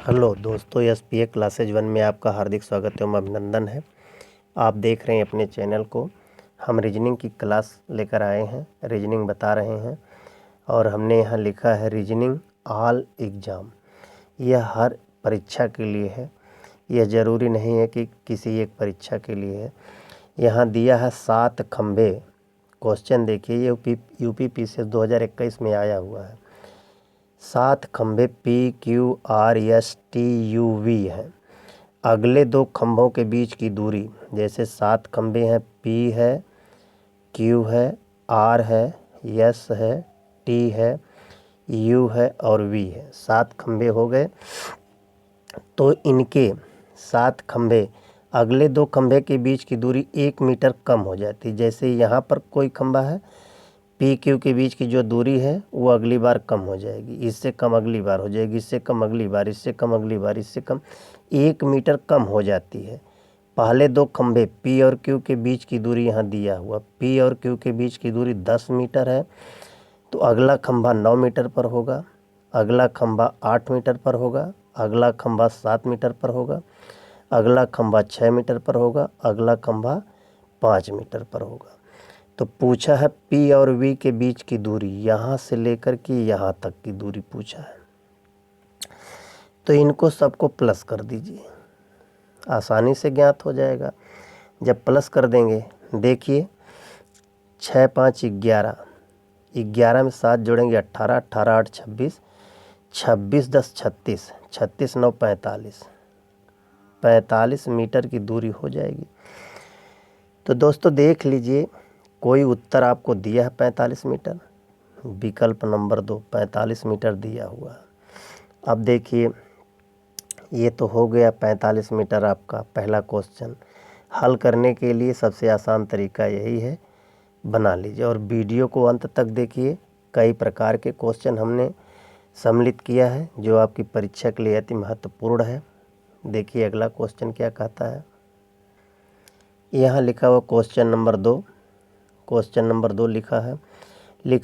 Hello दोस्तों, SPA classes 1 में आपका हार्दिक स्वागत एवं अभिनंदन है। आप देख रहे हैं अपने चैनल को। हम रीजनिंग की क्लास लेकर आए हैं, रीजनिंग बता रहे हैं और हमने यहाँ लिखा है रीजनिंग ऑल एग्ज़ाम। यह हर परीक्षा के लिए है, यह ज़रूरी नहीं है कि किसी एक परीक्षा के लिए है। यहाँ दिया है 7 खंभे। क्वेश्चन देखिए, ये यूपी PCS 2021 में आया हुआ है। 7 खंभे PQRSTUV हैं। अगले 2 खंभों के बीच की दूरी, जैसे 7 खंभे हैं, P है, Q है, R है, S है, T है, U है और V है। 7 खंभे हो गए। तो इनके 7 खंभे, अगले 2 खंभे के बीच की दूरी 1 मीटर कम हो जाती है। जैसे यहाँ पर कोई खंभा है, PQ के बीच की जो दूरी है वो अगली बार कम हो जाएगी, इससे कम अगली बार हो जाएगी, इससे कम अगली बार, इससे कम अगली बार, इससे कम 1 मीटर कम हो जाती है। पहले 2 खंभे P और Q के बीच की दूरी यहाँ दिया हुआ, P और Q के बीच की दूरी 10 मीटर है, तो अगला खंभा 9 मीटर पर होगा, अगला खंभा 8 मीटर पर होगा, अगला खंभा 7 मीटर पर होगा, अगला खंभा 6 मीटर पर होगा, अगला खंभा 5 मीटर पर होगा। तो पूछा है P और V के बीच की दूरी, यहाँ से लेकर के यहाँ तक की दूरी पूछा है। तो इनको सबको प्लस कर दीजिए, आसानी से ज्ञात हो जाएगा। जब प्लस कर देंगे, देखिए 6 5 11, 11 में 7 जोड़ेंगे 18, 18 8 26, 26 10 36, 36 9 45, 45 मीटर की दूरी हो जाएगी। तो दोस्तों देख लीजिए, कोई उत्तर आपको दिया है 45 मीटर, विकल्प नंबर 2 45 मीटर दिया हुआ है। अब देखिए, ये तो हो गया 45 मीटर आपका पहला क्वेश्चन। हल करने के लिए सबसे आसान तरीका यही है, बना लीजिए और वीडियो को अंत तक देखिए। कई प्रकार के क्वेश्चन हमने सम्मिलित किया है जो आपकी परीक्षा के लिए अति महत्वपूर्ण है। देखिए अगला क्वेश्चन क्या कहता है। यहाँ लिखा हुआ क्वेश्चन नंबर 2, क्वेश्चन नंबर 2 लिखा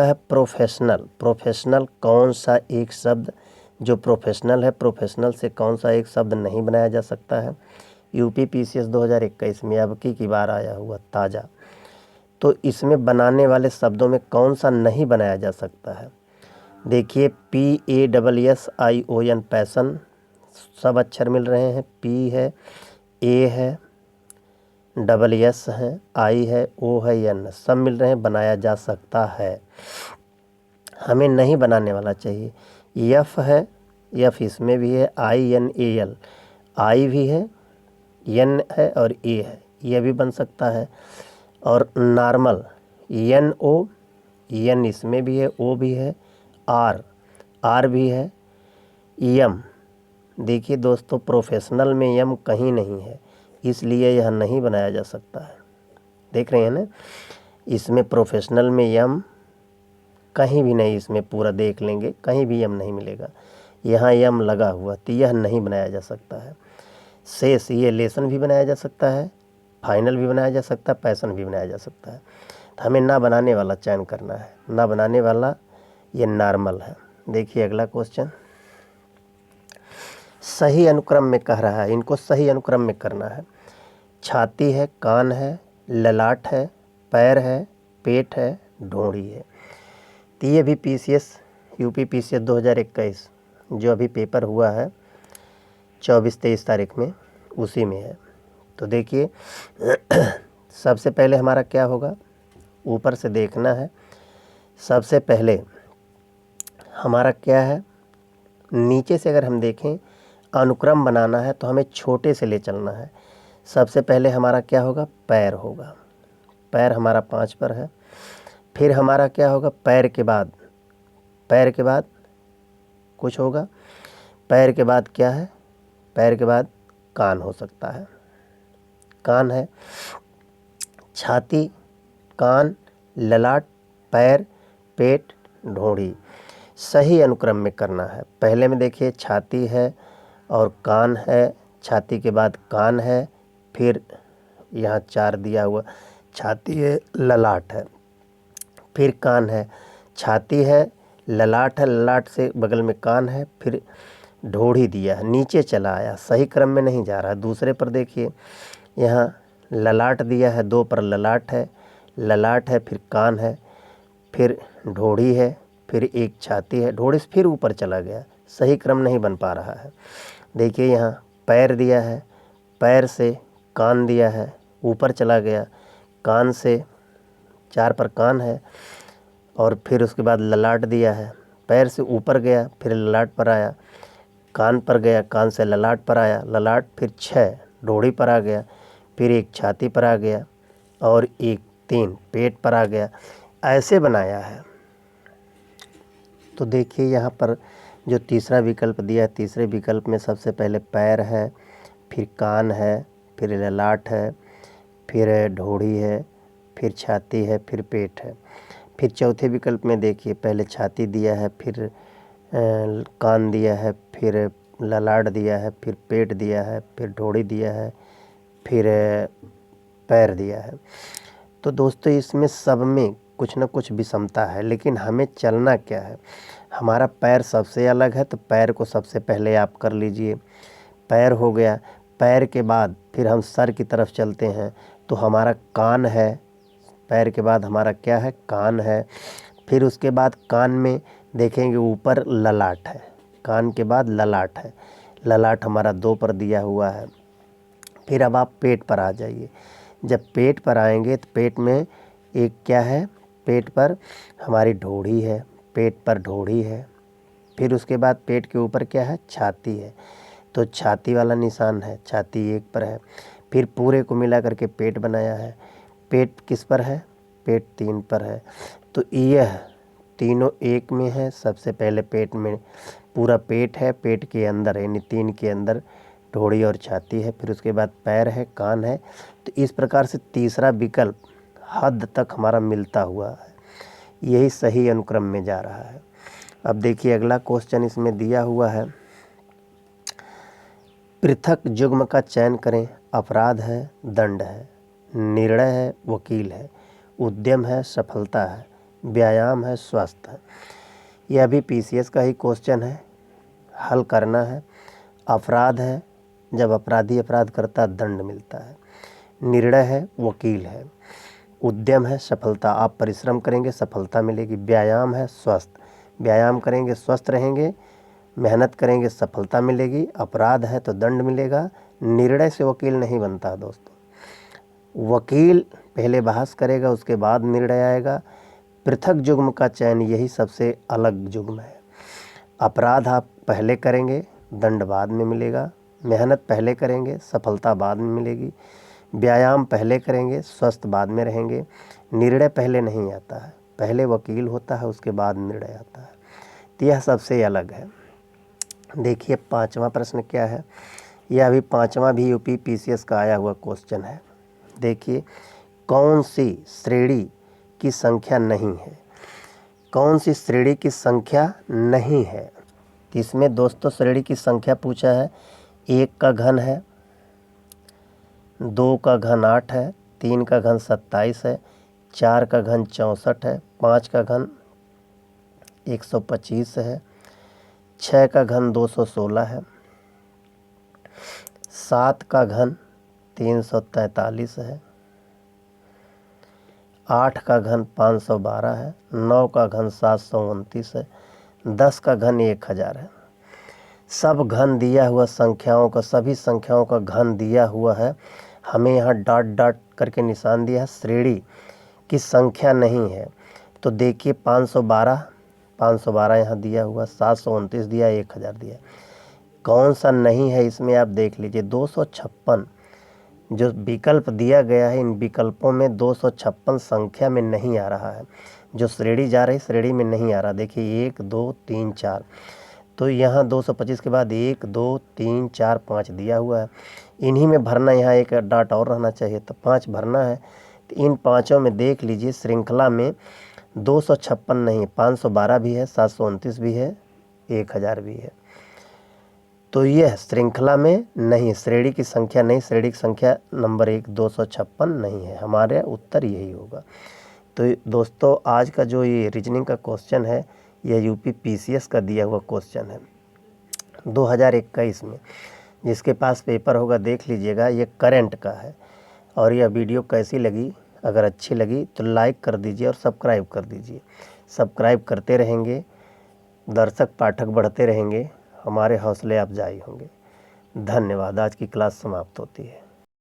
है प्रोफेशनल। प्रोफेशनल कौन सा एक शब्द, जो प्रोफेशनल है, प्रोफेशनल से कौन सा एक शब्द नहीं बनाया जा सकता है। यूपी PCS 2021 में अब की बार आया हुआ ताज़ा। तो इसमें बनाने वाले शब्दों में कौन सा नहीं बनाया जा सकता है। देखिए PASSION पैसन, सब अक्षर मिल रहे हैं। P है, A है, SS है, I है, O है, N, सब मिल रहे हैं, बनाया जा सकता है। हमें नहीं बनाने वाला चाहिए। F है, F इसमें भी है, INAL, I भी है, N है और A है, यह भी बन सकता है। और नॉर्मल NO, N इसमें भी है, O भी है, R भी है, M। देखिए दोस्तों, प्रोफेशनल में M कहीं नहीं है, इसलिए यह नहीं बनाया जा सकता है। देख रहे हैं ना, इसमें प्रोफेशनल में M कहीं भी नहीं, इसमें पूरा देख लेंगे कहीं भी M नहीं मिलेगा। यहाँ M लगा हुआ, तो यह नहीं बनाया जा सकता है। शेष, ये लेसन भी बनाया जा सकता है, फाइनल भी बनाया जा सकता है, पैसन भी बनाया जा सकता है। तो हमें ना बनाने वाला चयन करना है, ना बनाने वाला ये नॉर्मल है। देखिए अगला क्वेश्चन, सही अनुक्रम में कह रहा है, इनको सही अनुक्रम में करना है। छाती है, कान है, ललाट है, पैर है, पेट है, ढोंड़ी है। तो ये भी यूपी PCS 2021 जो अभी पेपर हुआ है 24-23 तारीख में, उसी में है। तो देखिए सबसे पहले हमारा क्या होगा, ऊपर से देखना है। सबसे पहले हमारा क्या है, नीचे से अगर हम देखें, अनुक्रम बनाना है तो हमें छोटे से ले चलना है। सबसे पहले हमारा क्या होगा, पैर होगा। पैर हमारा 5 पर है। फिर हमारा क्या होगा, पैर के बाद कुछ होगा। पैर के बाद क्या है, पैर के बाद कान हो सकता है, कान है। छाती, कान, ललाट, पैर, पेट, ढोंड़ी, सही अनुक्रम में करना है। पहले में देखिए छाती है और कान है, छाती के बाद कान है, फिर यहाँ 4 दिया हुआ, छाती है, ललाट है, फिर कान है, छाती है, ललाट है, ललाट से बगल में कान है, फिर ढोढ़ी दिया है, नीचे चला आया, सही क्रम में नहीं जा रहा है। दूसरे पर देखिए यहाँ ललाट दिया है, 2 पर ललाट है, फिर कान है, फिर ढोढ़ी है, फिर एक छाती है, ढोढ़ी से फिर ऊपर चला गया, सही क्रम नहीं बन पा रहा है। देखिए यहाँ पैर दिया है, पैर से कान दिया है, ऊपर चला गया, कान से 4 पर कान है, और फिर उसके बाद ललाट दिया है, पैर से ऊपर गया, फिर ललाट पर आया, कान पर गया, कान से ललाट पर आया, ललाट फिर 6 ढोढ़ी पर आ गया, फिर एक छाती पर आ गया, और एक 3 पेट पर आ गया। ऐसे बनाया है। तो देखिए यहाँ पर जो तीसरा विकल्प दिया है, तीसरे विकल्प में सबसे पहले पैर है, फिर कान है, फिर ललाट है, फिर ढोढ़ी है, फिर छाती है, फिर पेट है। फिर चौथे विकल्प में देखिए पहले छाती दिया है, फिर कान दिया है, फिर ललाट दिया है, फिर पेट दिया है, फिर ढोढ़ी दिया है, फिर पैर दिया है। तो दोस्तों इसमें सब में कुछ न कुछ विषमता है, लेकिन हमें चलना क्या है, हमारा पैर सबसे अलग है, तो पैर को सबसे पहले आप कर लीजिए। पैर हो गया, पैर के बाद फिर हम सर की तरफ चलते हैं, तो हमारा कान है, पैर के बाद हमारा क्या है, कान है। फिर उसके बाद कान में देखेंगे ऊपर ललाट है, कान के बाद ललाट है, ललाट हमारा 2 पर दिया हुआ है। फिर अब आप पेट पर आ जाइए। जब पेट पर आएंगे तो पेट में एक क्या है, पेट पर हमारी ढोढ़ी है, पेट पर ढोढ़ी है। फिर उसके बाद पेट के ऊपर क्या है, छाती है, तो छाती वाला निशान है, छाती 1 पर है। फिर पूरे को मिला करके पेट बनाया है। पेट किस पर है, पेट 3 पर है। तो यह तीनों एक में है। सबसे पहले पेट में पूरा पेट है, पेट के अंदर यानी 3 के अंदर ढोढ़ी और छाती है, फिर उसके बाद पैर है, कान है। तो इस प्रकार से तीसरा विकल्प हद तक हमारा मिलता हुआ है, यही सही अनुक्रम में जा रहा है। अब देखिए अगला क्वेश्चन इसमें दिया हुआ है, पृथक जुग्म का चयन करें। अपराध है, दंड है, निर्णय है, वकील है, उद्यम है, सफलता है, व्यायाम है, स्वास्थ्य है। यह भी पीसीएस का ही क्वेश्चन है, हल करना है। अपराध है, जब अपराधी अपराध करता है दंड मिलता है। निर्णय है, वकील है। उद्यम है, सफलता, आप परिश्रम करेंगे सफलता मिलेगी। व्यायाम है, स्वस्थ, व्यायाम करेंगे स्वस्थ रहेंगे, मेहनत करेंगे सफलता मिलेगी। अपराध है तो दंड मिलेगा। निर्णय से वकील नहीं बनता दोस्तों, वकील पहले बहस करेगा उसके बाद निर्णय आएगा। पृथक जुग्म का चयन यही सबसे अलग जुग्म है। अपराध आप पहले करेंगे, दंड बाद में मिलेगा। मेहनत पहले करेंगे, सफलता बाद में मिलेगी। व्यायाम पहले करेंगे, स्वस्थ बाद में रहेंगे। निर्णय पहले नहीं आता है, पहले वकील होता है उसके बाद निर्णय आता है। तो यह सबसे अलग है। देखिए 5वां प्रश्न क्या है, यह अभी 5वां भी यूपी पीसीएस का आया हुआ क्वेश्चन है। देखिए कौन सी श्रेणी की संख्या नहीं है, कौन सी श्रेणी की संख्या नहीं है। तो इसमें दोस्तों श्रेणी की संख्या पूछा है, 1 का घन है, 2 का घन 8 है, 3 का घन 27 है, 4 का घन 64 है, 5 का घन 125 है, 6 का घन 216 है, 7 का घन 343 है, 8 का घन 512 है, 9 का घन 729 है, 10 का घन 1000 है। सब घन दिया हुआ संख्याओं का, सभी संख्याओं का घन दिया हुआ है। हमें यहाँ डॉट डॉट करके निशान दिया है, श्रेणी की संख्या नहीं है। तो देखिए 512 यहाँ दिया हुआ, 729 दिया, 1000 दिया, कौन सा नहीं है इसमें आप देख लीजिए। 256 जो विकल्प दिया गया है, इन विकल्पों में 256 संख्या में नहीं आ रहा है, जो श्रेणी जा रही श्रेणी में नहीं आ रहा। देखिए 1 2 3 4, तो यहाँ 225 के बाद 1 2 3 4 5 दिया हुआ है, इन्हीं में भरना, यहाँ एक डॉट और रहना चाहिए, तो 5 भरना है। तो इन पाँचों में देख लीजिए श्रृंखला में 256 नहीं, 512 भी है, 729 भी है, 1000 भी है। तो यह श्रृंखला में नहीं, श्रेणी की संख्या नहीं, श्रेणी की संख्या नंबर 1 256 नहीं है। हमारे उत्तर यही होगा। तो दोस्तों आज का जो ये रीजनिंग का क्वेश्चन है, यह यूपी पीसीएस का दिया हुआ क्वेश्चन है। 2021 में। जिसके पास पेपर होगा देख लीजिएगा, ये करंट का है। और यह वीडियो कैसी लगी, अगर अच्छी लगी तो लाइक कर दीजिए और सब्सक्राइब कर दीजिए। सब्सक्राइब करते रहेंगे, दर्शक पाठक बढ़ते रहेंगे, हमारे हौसले अफजाई होंगे। धन्यवाद। आज की क्लास समाप्त होती है।